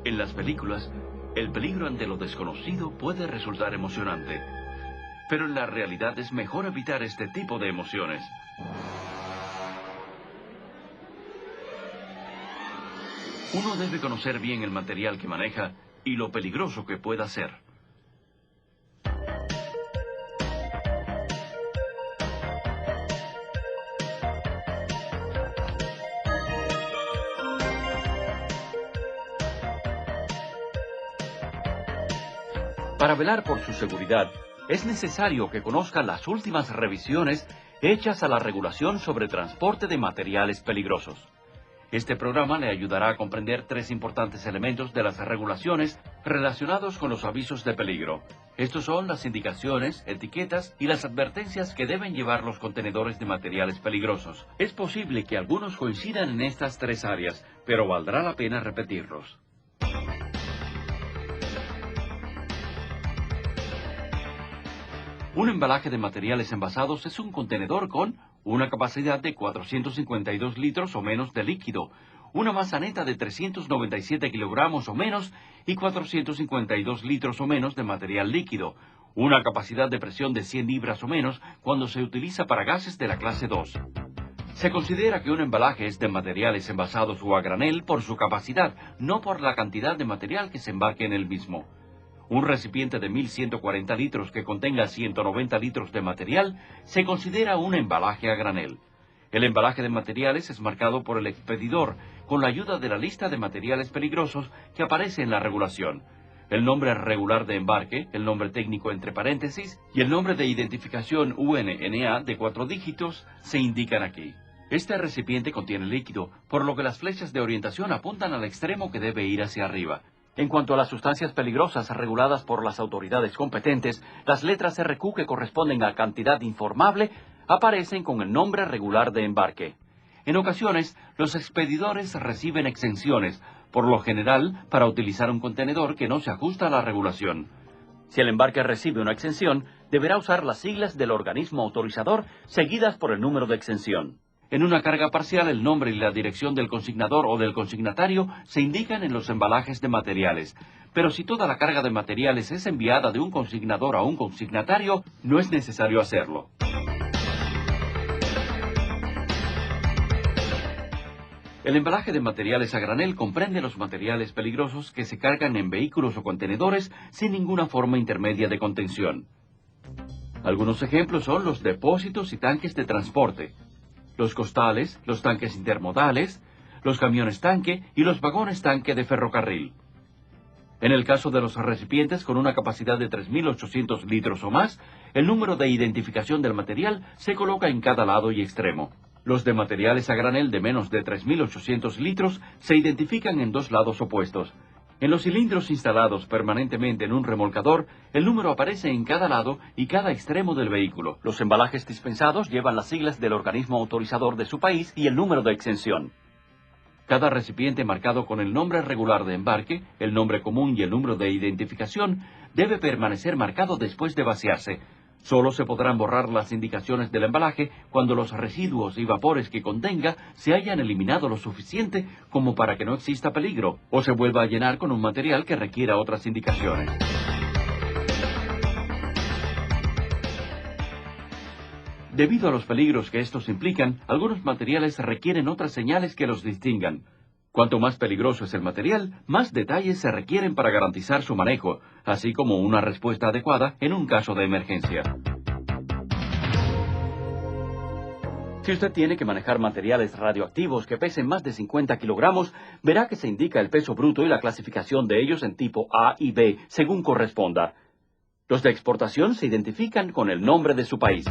En las películas, el peligro ante lo desconocido puede resultar emocionante, pero en la realidad es mejor evitar este tipo de emociones. Uno debe conocer bien el material que maneja y lo peligroso que pueda ser. Para velar por su seguridad, es necesario que conozca las últimas revisiones hechas a la regulación sobre transporte de materiales peligrosos. Este programa le ayudará a comprender 3 importantes elementos de las regulaciones relacionados con los avisos de peligro. Estos son las indicaciones, etiquetas y las advertencias que deben llevar los contenedores de materiales peligrosos. Es posible que algunos coincidan en estas 3 áreas, pero valdrá la pena repetirlos. Un embalaje de materiales envasados es un contenedor con una capacidad de 452 litros o menos de líquido, una masa neta de 397 kilogramos o menos y 452 litros o menos de material líquido, una capacidad de presión de 100 libras o menos cuando se utiliza para gases de la clase 2. Se considera que un embalaje es de materiales envasados o a granel por su capacidad, no por la cantidad de material que se embarque en el mismo. Un recipiente de 1140 litros que contenga 190 litros de material se considera un embalaje a granel. El embalaje de materiales es marcado por el expedidor con la ayuda de la lista de materiales peligrosos que aparece en la regulación. El nombre regular de embarque, el nombre técnico entre paréntesis y el nombre de identificación UNNA de 4 dígitos se indican aquí. Este recipiente contiene líquido, por lo que las flechas de orientación apuntan al extremo que debe ir hacia arriba. En cuanto a las sustancias peligrosas reguladas por las autoridades competentes, las letras RQ que corresponden a cantidad informable aparecen con el nombre regular de embarque. En ocasiones, los expedidores reciben exenciones, por lo general para utilizar un contenedor que no se ajusta a la regulación. Si el embarque recibe una exención, deberá usar las siglas del organismo autorizador seguidas por el número de exención. En una carga parcial, el nombre y la dirección del consignador o del consignatario se indican en los embalajes de materiales. Pero si toda la carga de materiales es enviada de un consignador a un consignatario, no es necesario hacerlo. El embalaje de materiales a granel comprende los materiales peligrosos que se cargan en vehículos o contenedores sin ninguna forma intermedia de contención. Algunos ejemplos son los depósitos y tanques de transporte, los costales, los tanques intermodales, los camiones tanque y los vagones tanque de ferrocarril. En el caso de los recipientes con una capacidad de 3.800 litros o más, el número de identificación del material se coloca en cada lado y extremo. Los de materiales a granel de menos de 3.800 litros se identifican en 2 lados opuestos. En los cilindros instalados permanentemente en un remolcador, el número aparece en cada lado y cada extremo del vehículo. Los embalajes dispensados llevan las siglas del organismo autorizador de su país y el número de exención. Cada recipiente marcado con el nombre regular de embarque, el nombre común y el número de identificación debe permanecer marcado después de vaciarse. Solo se podrán borrar las indicaciones del embalaje cuando los residuos y vapores que contenga se hayan eliminado lo suficiente como para que no exista peligro o se vuelva a llenar con un material que requiera otras indicaciones. Debido a los peligros que estos implican, algunos materiales requieren otras señales que los distingan. Cuanto más peligroso es el material, más detalles se requieren para garantizar su manejo, así como una respuesta adecuada en un caso de emergencia. Si usted tiene que manejar materiales radioactivos que pesen más de 50 kilogramos, verá que se indica el peso bruto y la clasificación de ellos en tipo A y B, según corresponda. Los de exportación se identifican con el nombre de su país.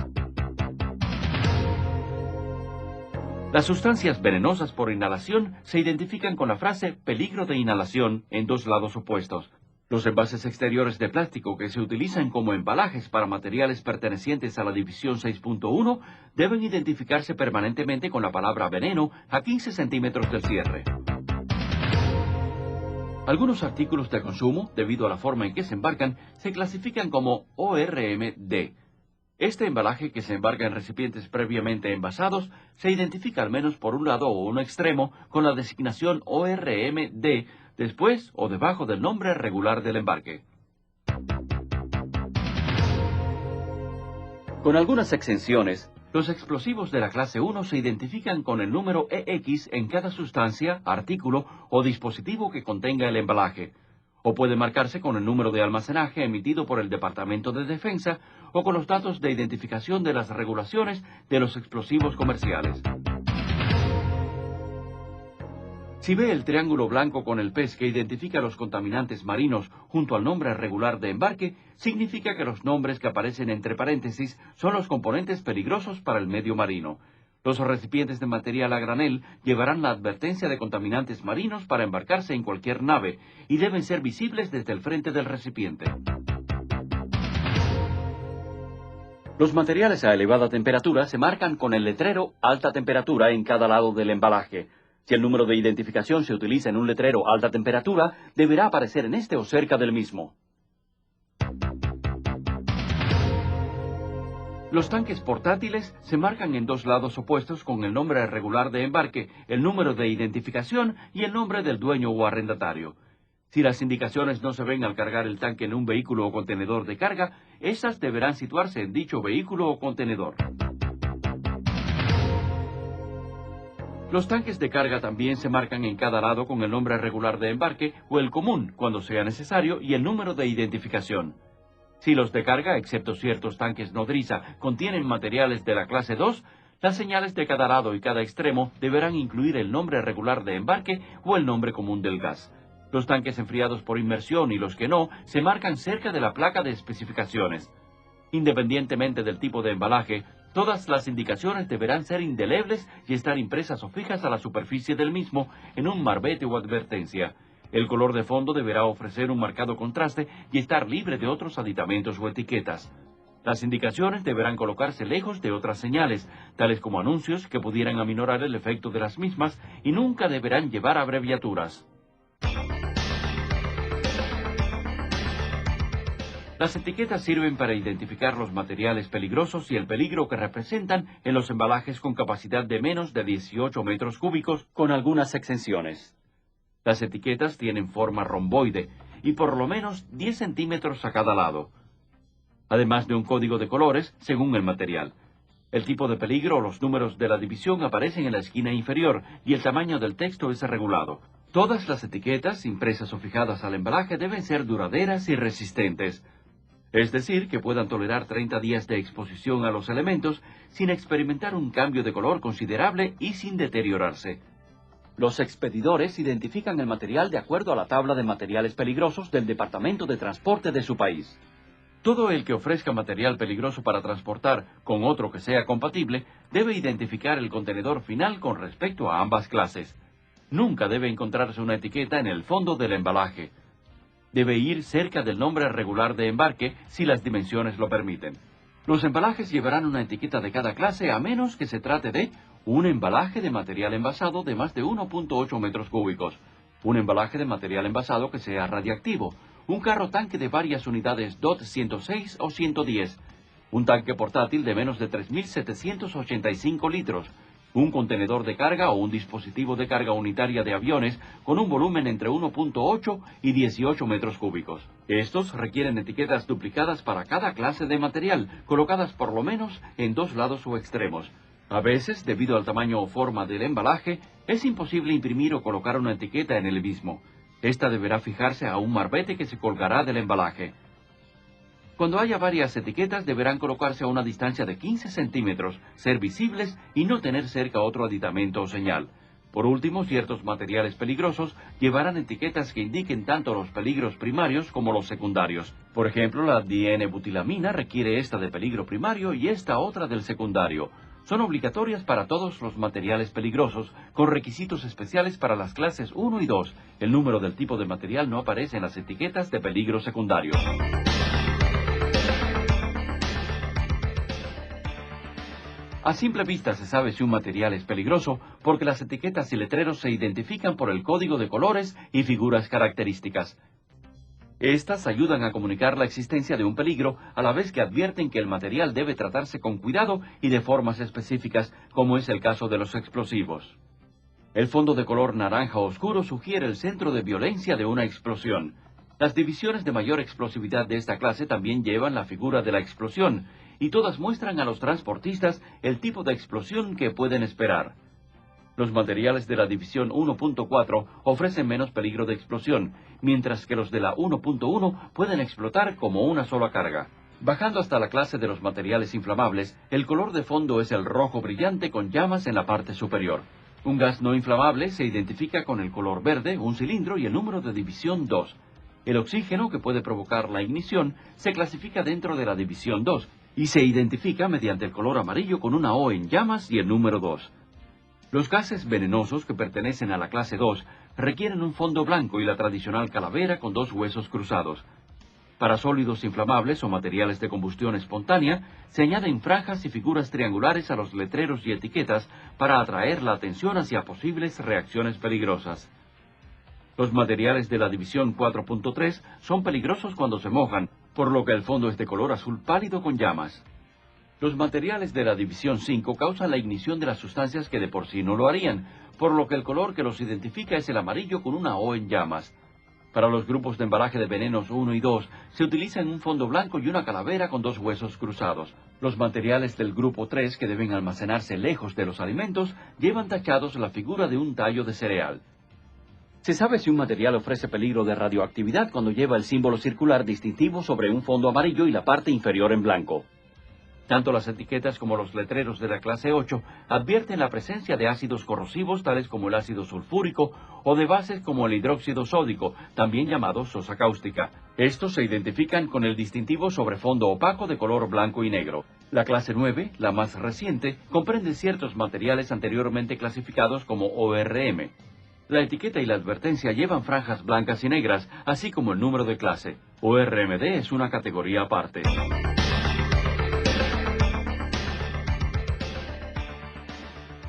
Las sustancias venenosas por inhalación se identifican con la frase peligro de inhalación en 2 lados opuestos. Los envases exteriores de plástico que se utilizan como embalajes para materiales pertenecientes a la división 6.1 deben identificarse permanentemente con la palabra veneno a 15 centímetros del cierre. Algunos artículos de consumo, debido a la forma en que se embarcan, se clasifican como ORMD. Este embalaje, que se embarca en recipientes previamente envasados, se identifica al menos por un lado o un extremo con la designación ORMD después o debajo del nombre regular del embarque. Con algunas exenciones, los explosivos de la clase 1 se identifican con el número EX en cada sustancia, artículo o dispositivo que contenga el embalaje, o puede marcarse con el número de almacenaje emitido por el Departamento de Defensa o con los datos de identificación de las regulaciones de los explosivos comerciales. Si ve el triángulo blanco con el pez que identifica los contaminantes marinos junto al nombre regular de embarque, significa que los nombres que aparecen entre paréntesis son los componentes peligrosos para el medio marino. Los recipientes de material a granel llevarán la advertencia de contaminantes marinos para embarcarse en cualquier nave y deben ser visibles desde el frente del recipiente. Los materiales a elevada temperatura se marcan con el letrero alta temperatura en cada lado del embalaje. Si el número de identificación se utiliza en un letrero alta temperatura, deberá aparecer en este o cerca del mismo. Los tanques portátiles se marcan en dos lados opuestos con el nombre regular de embarque, el número de identificación y el nombre del dueño o arrendatario. Si las indicaciones no se ven al cargar el tanque en un vehículo o contenedor de carga, estas deberán situarse en dicho vehículo o contenedor. Los tanques de carga también se marcan en cada lado con el nombre regular de embarque o el común, cuando sea necesario, y el número de identificación. Si los de carga, excepto ciertos tanques nodriza, contienen materiales de la clase 2, las señales de cada lado y cada extremo deberán incluir el nombre regular de embarque o el nombre común del gas. Los tanques enfriados por inmersión y los que no se marcan cerca de la placa de especificaciones. Independientemente del tipo de embalaje, todas las indicaciones deberán ser indelebles y estar impresas o fijas a la superficie del mismo en un marbete o advertencia. El color de fondo deberá ofrecer un marcado contraste y estar libre de otros aditamentos o etiquetas. Las indicaciones deberán colocarse lejos de otras señales, tales como anuncios que pudieran aminorar el efecto de las mismas, y nunca deberán llevar abreviaturas. Las etiquetas sirven para identificar los materiales peligrosos y el peligro que representan en los embalajes con capacidad de menos de 18 metros cúbicos, con algunas exenciones. Las etiquetas tienen forma romboide y por lo menos 10 centímetros a cada lado, además de un código de colores según el material. El tipo de peligro o los números de la división aparecen en la esquina inferior y el tamaño del texto es regulado. Todas las etiquetas, impresas o fijadas al embalaje, deben ser duraderas y resistentes. Es decir, que puedan tolerar 30 días de exposición a los elementos sin experimentar un cambio de color considerable y sin deteriorarse. Los expedidores identifican el material de acuerdo a la tabla de materiales peligrosos del Departamento de Transporte de su país. Todo el que ofrezca material peligroso para transportar con otro que sea compatible debe identificar el contenedor final con respecto a ambas clases. Nunca debe encontrarse una etiqueta en el fondo del embalaje. Debe ir cerca del nombre regular de embarque si las dimensiones lo permiten. Los embalajes llevarán una etiqueta de cada clase a menos que se trate de un embalaje de material envasado de más de 1.8 metros cúbicos, un embalaje de material envasado que sea radiactivo, un carro tanque de varias unidades DOT 106 o 110, un tanque portátil de menos de 3.785 litros, un contenedor de carga o un dispositivo de carga unitaria de aviones con un volumen entre 1.8 y 18 metros cúbicos. Estos requieren etiquetas duplicadas para cada clase de material, colocadas por lo menos en dos lados o extremos. A veces, debido al tamaño o forma del embalaje, es imposible imprimir o colocar una etiqueta en el mismo. Esta deberá fijarse a un marbete que se colgará del embalaje. Cuando haya varias etiquetas, deberán colocarse a una distancia de 15 centímetros, ser visibles y no tener cerca otro aditamento o señal. Por último, ciertos materiales peligrosos llevarán etiquetas que indiquen tanto los peligros primarios como los secundarios. Por ejemplo, la dienebutilamina requiere esta de peligro primario y esta otra del secundario. Son obligatorias para todos los materiales peligrosos, con requisitos especiales para las clases 1 y 2. El número del tipo de material no aparece en las etiquetas de peligro secundario. A simple vista se sabe si un material es peligroso porque las etiquetas y letreros se identifican por el código de colores y figuras características. Estas ayudan a comunicar la existencia de un peligro a la vez que advierten que el material debe tratarse con cuidado y de formas específicas, como es el caso de los explosivos. El fondo de color naranja oscuro sugiere el centro de violencia de una explosión. Las divisiones de mayor explosividad de esta clase también llevan la figura de la explosión, y todas muestran a los transportistas el tipo de explosión que pueden esperar. Los materiales de la división 1.4 ofrecen menos peligro de explosión, mientras que los de la 1.1 pueden explotar como una sola carga. Bajando hasta la clase de los materiales inflamables, el color de fondo es el rojo brillante con llamas en la parte superior. Un gas no inflamable se identifica con el color verde, un cilindro y el número de división 2. El oxígeno, que puede provocar la ignición, se clasifica dentro de la división 2 y se identifica mediante el color amarillo con una O en llamas y el número 2. Los gases venenosos que pertenecen a la clase 2 requieren un fondo blanco y la tradicional calavera con dos huesos cruzados. Para sólidos inflamables o materiales de combustión espontánea, se añaden franjas y figuras triangulares a los letreros y etiquetas para atraer la atención hacia posibles reacciones peligrosas. Los materiales de la división 4.3 son peligrosos cuando se mojan, por lo que el fondo es de color azul pálido con llamas. Los materiales de la división 5 causan la ignición de las sustancias que de por sí no lo harían, por lo que el color que los identifica es el amarillo con una O en llamas. Para los grupos de embalaje de venenos 1 y 2, se utilizan un fondo blanco y una calavera con dos huesos cruzados. Los materiales del grupo 3, que deben almacenarse lejos de los alimentos, llevan tachados la figura de un tallo de cereal. Se sabe si un material ofrece peligro de radioactividad cuando lleva el símbolo circular distintivo sobre un fondo amarillo y la parte inferior en blanco. Tanto las etiquetas como los letreros de la clase 8 advierten la presencia de ácidos corrosivos tales como el ácido sulfúrico o de bases como el hidróxido sódico, también llamado sosa cáustica. Estos se identifican con el distintivo sobre fondo opaco de color blanco y negro. La clase 9, la más reciente, comprende ciertos materiales anteriormente clasificados como ORM. La etiqueta y la advertencia llevan franjas blancas y negras, así como el número de clase. ORMD es una categoría aparte.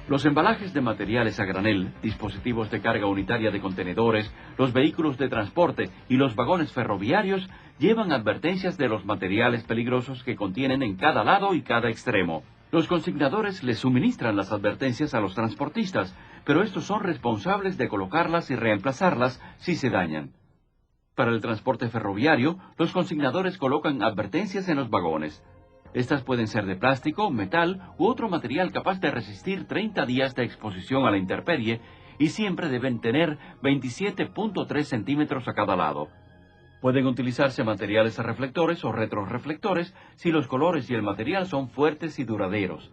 Los embalajes de materiales a granel, dispositivos de carga unitaria de contenedores, los vehículos de transporte y los vagones ferroviarios llevan advertencias de los materiales peligrosos que contienen en cada lado y cada extremo. Los consignadores les suministran las advertencias a los transportistas, pero estos son responsables de colocarlas y reemplazarlas si se dañan. Para el transporte ferroviario, los consignadores colocan advertencias en los vagones. Estas pueden ser de plástico, metal u otro material capaz de resistir 30 días de exposición a la intemperie y siempre deben tener 27.3 centímetros a cada lado. Pueden utilizarse materiales reflectores o retroreflectores si los colores y el material son fuertes y duraderos.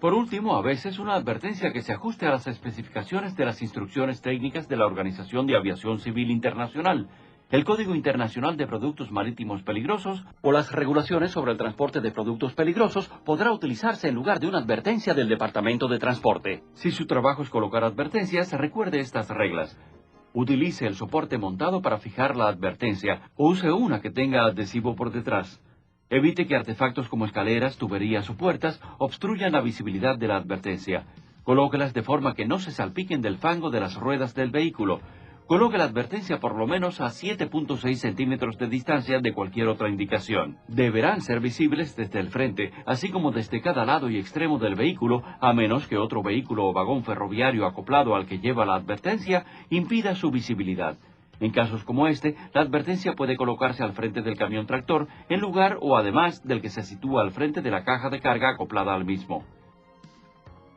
Por último, a veces una advertencia que se ajuste a las especificaciones de las instrucciones técnicas de la Organización de Aviación Civil Internacional, el Código Internacional de Productos Marítimos Peligrosos o las regulaciones sobre el transporte de productos peligrosos podrá utilizarse en lugar de una advertencia del Departamento de Transporte. Si su trabajo es colocar advertencias, recuerde estas reglas. Utilice el soporte montado para fijar la advertencia o use una que tenga adhesivo por detrás. Evite que artefactos como escaleras, tuberías o puertas obstruyan la visibilidad de la advertencia. Colóquelas de forma que no se salpiquen del fango de las ruedas del vehículo. Coloque la advertencia por lo menos a 7.6 centímetros de distancia de cualquier otra indicación. Deberán ser visibles desde el frente, así como desde cada lado y extremo del vehículo, a menos que otro vehículo o vagón ferroviario acoplado al que lleva la advertencia impida su visibilidad. En casos como este, la advertencia puede colocarse al frente del camión tractor, en lugar o además del que se sitúa al frente de la caja de carga acoplada al mismo.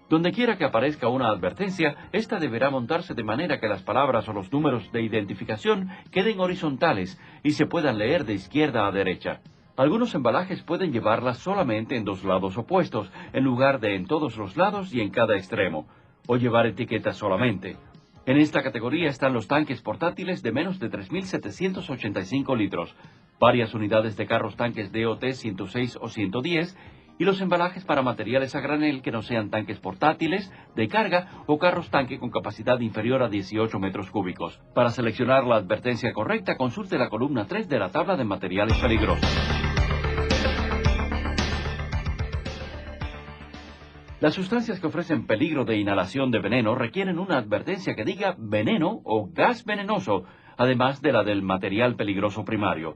Donde quiera que aparezca una advertencia, esta deberá montarse de manera que las palabras o los números de identificación queden horizontales y se puedan leer de izquierda a derecha. Algunos embalajes pueden llevarlas solamente en dos lados opuestos, en lugar de en todos los lados y en cada extremo, o llevar etiquetas solamente. En esta categoría están los tanques portátiles de menos de 3.785 litros, varias unidades de carros tanques DOT 106 o 110, y los embalajes para materiales a granel que no sean tanques portátiles, de carga o carros tanque con capacidad inferior a 18 metros cúbicos. Para seleccionar la advertencia correcta, consulte la columna 3 de la tabla de materiales peligrosos. Las sustancias que ofrecen peligro de inhalación de veneno requieren una advertencia que diga veneno o gas venenoso, además de la del material peligroso primario.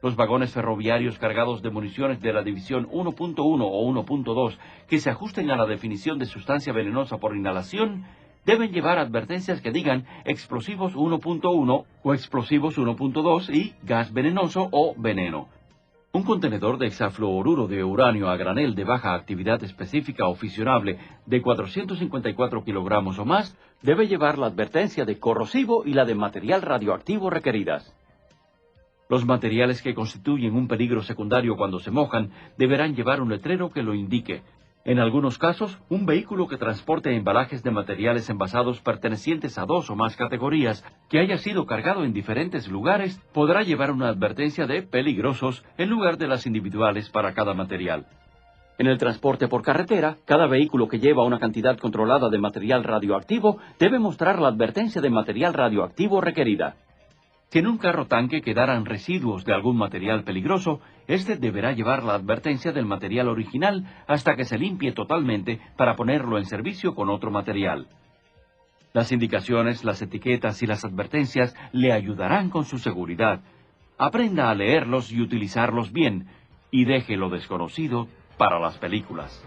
Los vagones ferroviarios cargados de municiones de la división 1.1 o 1.2 que se ajusten a la definición de sustancia venenosa por inhalación deben llevar advertencias que digan explosivos 1.1 o explosivos 1.2 y gas venenoso o veneno. Un contenedor de hexafluoruro de uranio a granel de baja actividad específica o fisionable de 454 kilogramos o más debe llevar la advertencia de corrosivo y la de material radioactivo requeridas. Los materiales que constituyen un peligro secundario cuando se mojan deberán llevar un letrero que lo indique. En algunos casos, un vehículo que transporte embalajes de materiales envasados pertenecientes a 2 o más categorías, que haya sido cargado en diferentes lugares, podrá llevar una advertencia de peligrosos en lugar de las individuales para cada material. En el transporte por carretera, cada vehículo que lleva una cantidad controlada de material radioactivo debe mostrar la advertencia de material radioactivo requerida. Si en un carro tanque quedaran residuos de algún material peligroso, este deberá llevar la advertencia del material original hasta que se limpie totalmente para ponerlo en servicio con otro material. Las indicaciones, las etiquetas y las advertencias le ayudarán con su seguridad. Aprenda a leerlos y utilizarlos bien, y deje lo desconocido para las películas.